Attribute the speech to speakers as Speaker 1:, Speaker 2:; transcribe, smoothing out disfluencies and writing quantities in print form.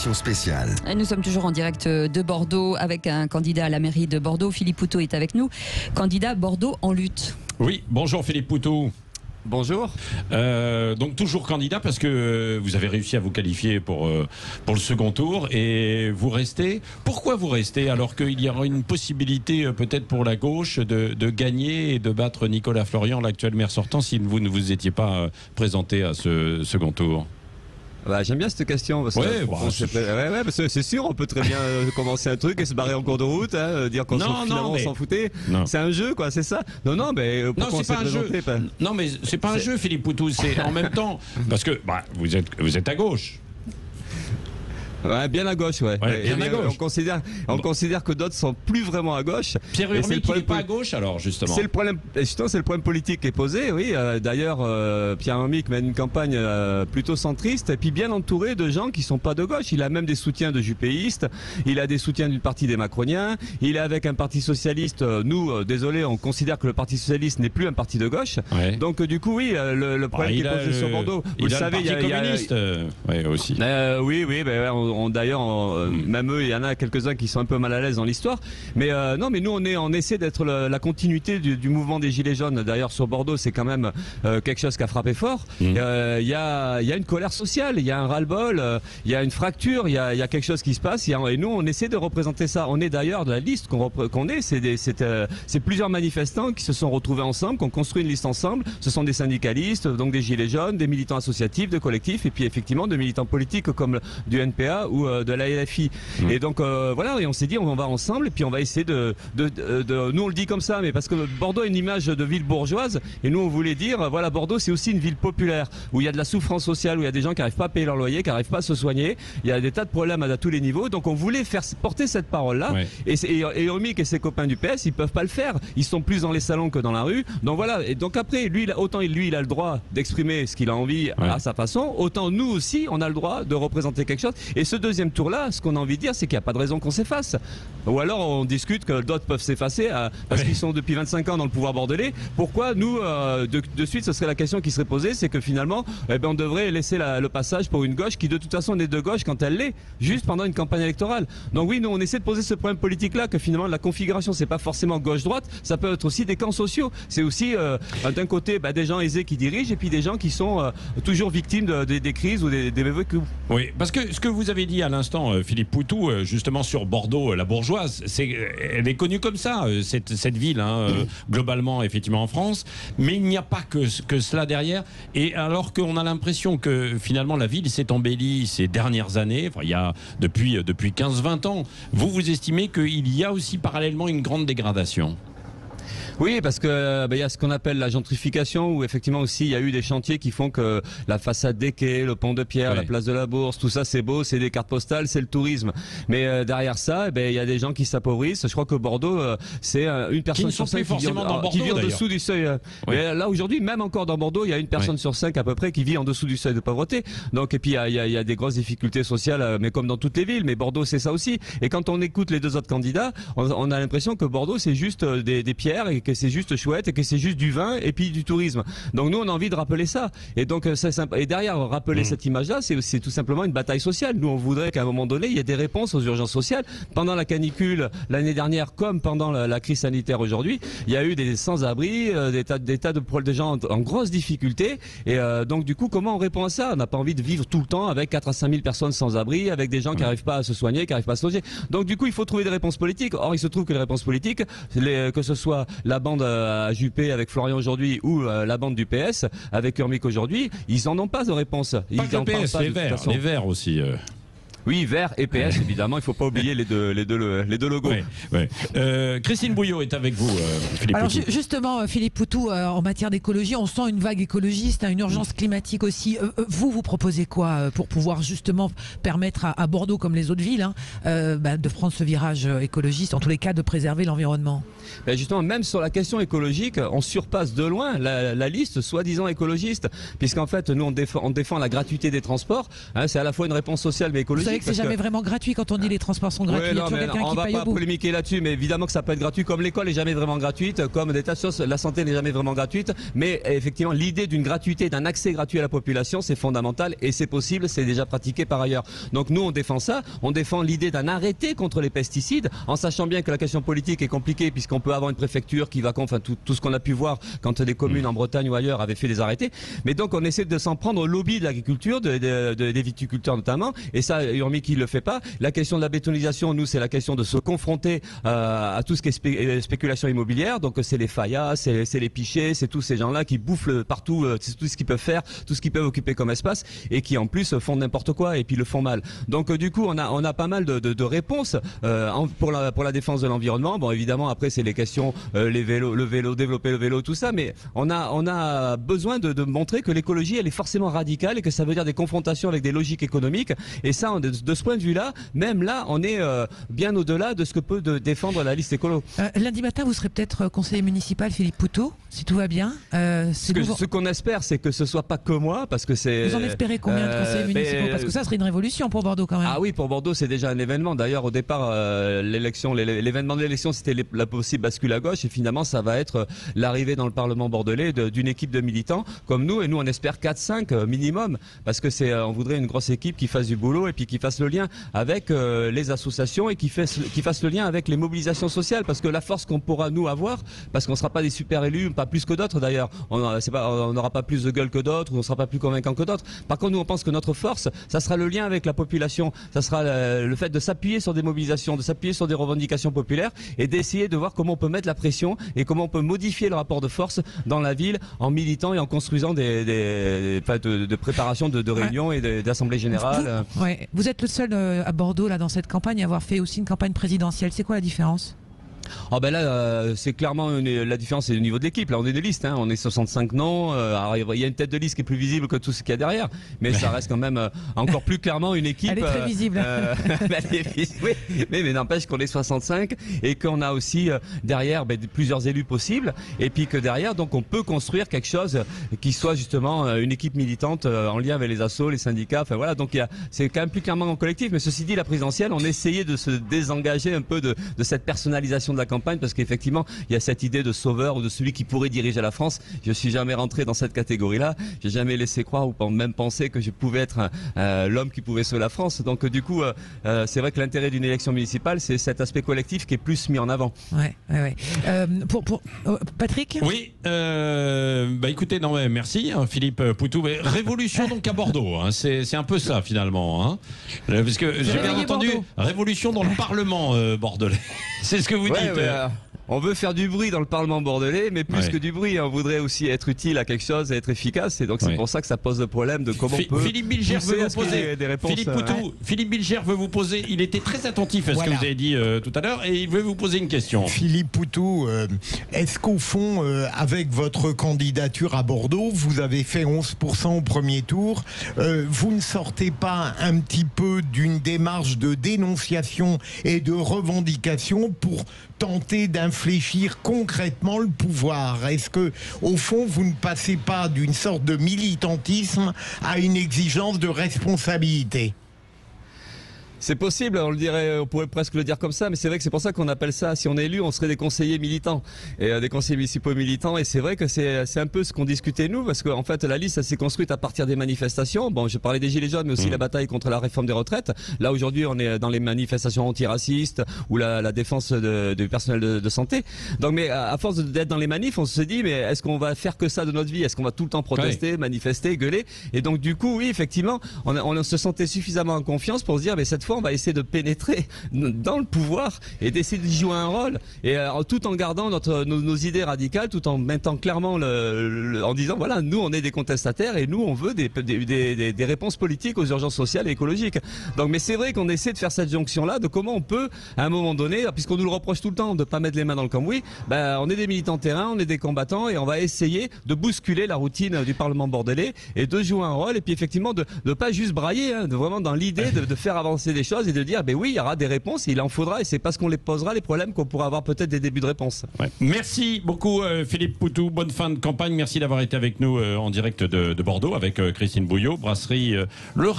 Speaker 1: édition spéciale.
Speaker 2: Et nous sommes toujours en direct de Bordeaux avec un candidat à la mairie de Bordeaux. Philippe Poutou est avec nous, candidat Bordeaux en lutte.
Speaker 3: Oui, bonjour Philippe Poutou.
Speaker 4: Bonjour.
Speaker 3: Donc toujours candidat parce que vous avez réussi à vous qualifier pour le second tour et vous restez. Pourquoi vous restez alors qu'il y aura une possibilité peut-être pour la gauche de gagner et de battre Nicolas Florian, l'actuel maire sortant, si vous ne vous étiez pas présenté à ce second tour?
Speaker 4: Bah, j'aime bien cette question parce que parce que c'est sûr, on peut très bien commencer un truc et se barrer en cours de route, dire qu'on on s'en foutait. C'est un jeu, quoi, c'est ça. Non, mais pourquoi on s'est présenté pas...
Speaker 3: Non, mais c'est pas un jeu, Philippe Poutou. C'est en même temps parce que vous êtes à gauche.
Speaker 4: Ouais, bien à gauche, ouais.
Speaker 3: Bien à gauche.
Speaker 4: On considère que d'autres sont plus vraiment à gauche.
Speaker 3: Pierre Urmic, il n'est pas à gauche, alors, justement.
Speaker 4: C'est le problème, justement, c'est le problème politique qui est posé, oui. D'ailleurs, Pierre Urmic mène une campagne plutôt centriste et puis bien entouré de gens qui sont pas de gauche. Il a même des soutiens de jupéistes, il a des soutiens d'une partie des macroniens, il est avec un parti socialiste. Nous, désolé, on considère que le parti socialiste n'est plus un parti de gauche. Ouais. Donc, du coup, oui, le problème qui est posé sur Bordeaux, vous le savez,
Speaker 3: il y a le parti communiste, aussi.
Speaker 4: Oui, d'ailleurs, même eux, il y en a quelques-uns qui sont un peu mal à l'aise dans l'histoire. Mais non, mais nous, on essaie d'être la continuité du mouvement des Gilets jaunes. D'ailleurs, sur Bordeaux, c'est quand même quelque chose qui a frappé fort. Il y a une colère sociale, il y a un ras-le-bol, il y a une fracture, il y a quelque chose qui se passe. Et nous, on essaie de représenter ça. On est d'ailleurs de la liste qu'on est. C'est plusieurs manifestants qui se sont retrouvés ensemble, qui ont construit une liste ensemble. Ce sont des syndicalistes, donc des Gilets jaunes, des militants associatifs, de collectifs, et puis effectivement de militants politiques comme du NPA ou de la LFI. Et donc voilà, et on s'est dit on va ensemble et puis on va essayer nous on le dit comme ça, mais parce que Bordeaux a une image de ville bourgeoise et nous on voulait dire voilà, Bordeaux c'est aussi une ville populaire où il y a de la souffrance sociale, où il y a des gens qui n'arrivent pas à payer leur loyer, qui n'arrivent pas à se soigner, il y a des tas de problèmes à tous les niveaux, donc on voulait faire porter cette parole là. Et Urmic et ses copains du PS ils peuvent pas le faire, ils sont plus dans les salons que dans la rue, donc voilà. Et donc après autant lui il a le droit d'exprimer ce qu'il a envie à sa façon, autant nous aussi on a le droit de représenter quelque chose. Et ce deuxième tour-là, ce qu'on a envie de dire, c'est qu'il n'y a pas de raison qu'on s'efface. Ou alors on discute que d'autres peuvent s'effacer parce qu'ils sont depuis 25 ans dans le pouvoir bordelais. Pourquoi nous, de suite, ce serait la question qui serait posée, c'est que finalement, on devrait laisser le passage pour une gauche qui de toute façon n'est de gauche quand elle l'est, juste pendant une campagne électorale. Donc oui, nous on essaie de poser ce problème politique-là, que finalement la configuration, c'est pas forcément gauche-droite, ça peut être aussi des camps sociaux. C'est aussi d'un côté des gens aisés qui dirigent et puis des gens qui sont toujours victimes des crises ou des vécus.
Speaker 3: Oui, parce que ce que vous avez dit à l'instant, Philippe Poutou, justement sur Bordeaux, la bourgeoise, elle est connue comme ça, cette ville, globalement, effectivement, en France, mais il n'y a pas que cela derrière, et alors qu'on a l'impression que finalement la ville s'est embellie ces dernières années, il y a depuis 15-20 ans, vous estimez qu'il y a aussi parallèlement une grande dégradation?
Speaker 4: Oui, parce que y a ce qu'on appelle la gentrification, où effectivement aussi il y a eu des chantiers qui font que la façade des quais, le pont de Pierre, la place de la Bourse, tout ça c'est beau, c'est des cartes postales, c'est le tourisme. Mais derrière ça, il y a des gens qui s'appauvrissent. Je crois que Bordeaux, c'est une personne sur 5 qui vit en dessous du seuil. Mais là aujourd'hui, même encore dans Bordeaux, il y a une personne sur 5 à peu près qui vit en dessous du seuil de pauvreté. Donc et puis il y a des grosses difficultés sociales, mais comme dans toutes les villes. Mais Bordeaux c'est ça aussi. Et quand on écoute les deux autres candidats, on a l'impression que Bordeaux c'est juste des pierres et que c'est juste chouette et que c'est juste du vin et puis du tourisme. Donc nous on a envie de rappeler ça. Et donc et derrière rappeler cette image-là, c'est tout simplement une bataille sociale. Nous on voudrait qu'à un moment donné il y ait des réponses aux urgences sociales. Pendant la canicule l'année dernière comme pendant la crise sanitaire aujourd'hui, il y a eu des sans-abri, des tas de gens en grosse difficulté. Et donc du coup comment on répond à ça? On n'a pas envie de vivre tout le temps avec 4 à 5 000 personnes sans-abri, avec des gens qui n'arrivent pas à se soigner, qui n'arrivent pas à se loger. Donc du coup il faut trouver des réponses politiques. Or il se trouve que les réponses politiques, que ce soit la bande à Juppé avec Florian aujourd'hui ou la bande du PS avec Urmic aujourd'hui, ils en ont pas de réponse.
Speaker 3: Pas que le PS, les Verts aussi.
Speaker 4: Oui, Vert et PS, évidemment, il faut pas oublier les deux logos.
Speaker 3: Christine Bouillot est avec vous, Philippe
Speaker 5: Alors
Speaker 3: Poutou.
Speaker 5: justement, Philippe Poutou, en matière d'écologie, on sent une vague écologiste, une urgence climatique aussi. Vous proposez quoi pour pouvoir justement permettre à Bordeaux, comme les autres villes, de prendre ce virage écologiste, en tous les cas de préserver l'environnement?
Speaker 4: Justement, même sur la question écologique, on surpasse de loin la liste soi-disant écologiste, puisqu'en fait, nous on défend la gratuité des transports. C'est à la fois une réponse sociale mais écologique.
Speaker 5: savez que c'est jamais vraiment gratuit quand on dit les transports sont gratuits.
Speaker 4: Oui,
Speaker 5: Il y a toujours quelqu'un qui paye au bout.
Speaker 4: On va pas polémiquer là-dessus, mais évidemment que ça peut être gratuit, comme l'école est jamais vraiment gratuite, comme des tas de choses, la santé n'est jamais vraiment gratuite. Mais effectivement, l'idée d'une gratuité, d'un accès gratuit à la population, c'est fondamental et c'est possible, c'est déjà pratiqué par ailleurs. Donc nous, on défend ça, on défend l'idée d'un arrêté contre les pesticides, en sachant bien que la question politique est compliquée puisqu'on peut avoir une préfecture qui va contre, enfin tout ce qu'on a pu voir quand des communes en Bretagne ou ailleurs avaient fait des arrêtés. Mais donc on essaie de s'en prendre au lobby de l'agriculture, des viticulteurs notamment, et ça, Urmi qui le fait pas. La question de la bétonisation, nous, c'est la question de se confronter à tout ce qui est spéculation immobilière. Donc c'est les Fayas, c'est les Pichets, c'est tous ces gens-là qui bouffent partout, c'est tout ce qu'ils peuvent faire, tout ce qu'ils peuvent occuper comme espace, et qui en plus font n'importe quoi et puis le font mal. Donc du coup, on a pas mal de réponses pour la défense de l'environnement. Bon, évidemment, après c'est les questions, les vélos, le vélo, développer le vélo, tout ça, mais on a besoin de montrer que l'écologie, elle est forcément radicale et que ça veut dire des confrontations avec des logiques économiques. Et ça, de ce point de vue-là, même là, on est bien au-delà de ce que peut défendre la liste écolo.
Speaker 5: Lundi matin, vous serez peut-être conseiller municipal, Philippe Poutou, si tout va bien.
Speaker 4: Ce qu'on espère, c'est que ce soit pas que moi, parce que c'est.
Speaker 5: Vous en espérez combien de conseillers municipaux? Parce que ça serait une révolution pour Bordeaux quand même.
Speaker 4: Ah oui, pour Bordeaux, c'est déjà un événement. D'ailleurs, au départ, l'événement de l'élection, c'était la possible bascule à gauche, et finalement, ça va être l'arrivée dans le Parlement bordelais d'une équipe de militants comme nous, et nous, on espère 4-5 minimum, parce que on voudrait une grosse équipe qui fasse du boulot et puis qui fasse le lien avec les associations et qui fasse le lien avec les mobilisations sociales, parce que la force qu'on pourra nous avoir, parce qu'on ne sera pas des super élus, pas plus que d'autres d'ailleurs, on n'aura pas plus de gueule que d'autres, ou on ne sera pas plus convaincant que d'autres. Par contre, nous on pense que notre force, ça sera le lien avec la population, ça sera le fait de s'appuyer sur des mobilisations, de s'appuyer sur des revendications populaires et d'essayer de voir comment on peut mettre la pression et comment on peut modifier le rapport de force dans la ville en militant et en construisant de préparation de réunions et d'assemblées générales.
Speaker 5: Vous êtes le seul à Bordeaux là dans cette campagne à avoir fait aussi une campagne présidentielle. C'est quoi la différence?
Speaker 4: Oh ben là, c'est clairement la différence, c'est au niveau de l'équipe. Là, on est des listes, on est 65 noms. Alors, il y a une tête de liste qui est plus visible que tout ce qu'il y a derrière, mais ça reste quand même encore plus clairement une équipe.
Speaker 5: Elle est très visible.
Speaker 4: Oui, mais n'empêche qu'on est 65 et qu'on a aussi derrière plusieurs élus possibles, et puis que derrière, donc, on peut construire quelque chose qui soit justement une équipe militante en lien avec les assos, les syndicats. Enfin voilà, donc c'est quand même plus clairement en collectif. Mais ceci dit, la présidentielle, on essayait de se désengager un peu de cette personnalisation de la campagne, parce qu'effectivement il y a cette idée de sauveur ou de celui qui pourrait diriger la France. Je suis jamais rentré dans cette catégorie-là, j'ai jamais laissé croire ou même penser que je pouvais être l'homme qui pouvait sauver la France. Donc du coup c'est vrai que l'intérêt d'une élection municipale, c'est cet aspect collectif qui est plus mis en avant.
Speaker 5: Pour Patrick.
Speaker 3: Oui, écoutez, merci Philippe Poutou. Révolution donc à Bordeaux, c'est un peu ça finalement, parce que j'ai bien entendu Bordeaux. Révolution dans le Parlement bordelais. C'est ce que vous dites.
Speaker 4: On veut faire du bruit dans le Parlement bordelais, mais plus que du bruit, on voudrait aussi être utile à quelque chose, être efficace, et donc c'est pour ça que ça pose le problème de comment on peut
Speaker 3: Philippe Bilger veut vous poser des réponses. Philippe Poutou, Philippe Bilger veut vous poser, il était très attentif à ce que vous avez dit tout à l'heure, et il veut vous poser une question.
Speaker 1: Philippe Poutou, est-ce qu'au fond, avec votre candidature à Bordeaux, vous avez fait 11% au premier tour, vous ne sortez pas un petit peu d'une démarche de dénonciation et de revendication pour tenter d'infléchir concrètement le pouvoir? Est-ce que, au fond, vous ne passez pas d'une sorte de militantisme à une exigence de responsabilité?
Speaker 4: C'est possible, on pourrait presque le dire comme ça, mais c'est vrai que c'est pour ça qu'on appelle ça, si on est élu, on serait des conseillers militants, et des conseillers municipaux militants, et c'est vrai que c'est un peu ce qu'on discutait nous, parce qu'en fait la liste, elle s'est construite à partir des manifestations. Bon, je parlais des Gilets jaunes, mais aussi la bataille contre la réforme des retraites. Là aujourd'hui, on est dans les manifestations antiracistes ou la défense du personnel de santé. Donc, mais à force d'être dans les manifs, on se dit, mais est-ce qu'on va faire que ça de notre vie? Est-ce qu'on va tout le temps protester, manifester, gueuler? Et donc du coup, oui, effectivement, on se sentait suffisamment en confiance pour se dire, mais cette fois on va essayer de pénétrer dans le pouvoir et d'essayer d'y jouer un rôle, et tout en gardant nos idées radicales, tout en mettant clairement en disant voilà, nous on est des contestataires et nous on veut des réponses politiques aux urgences sociales et écologiques. Donc, mais c'est vrai qu'on essaie de faire cette jonction là de comment on peut à un moment donné, puisqu'on nous le reproche tout le temps de pas mettre les mains dans le cambouis, on est des militants de terrain, on est des combattants, et on va essayer de bousculer la routine du Parlement bordelais et de jouer un rôle, et puis effectivement de pas juste brailler, de vraiment dans l'idée de faire avancer des choses et de dire oui, il y aura des réponses, et il en faudra, et c'est parce qu'on les posera les problèmes qu'on pourra avoir peut-être des débuts de réponses.
Speaker 3: Merci beaucoup Philippe Poutou, bonne fin de campagne, merci d'avoir été avec nous en direct de Bordeaux avec Christine Bouillot, brasserie Le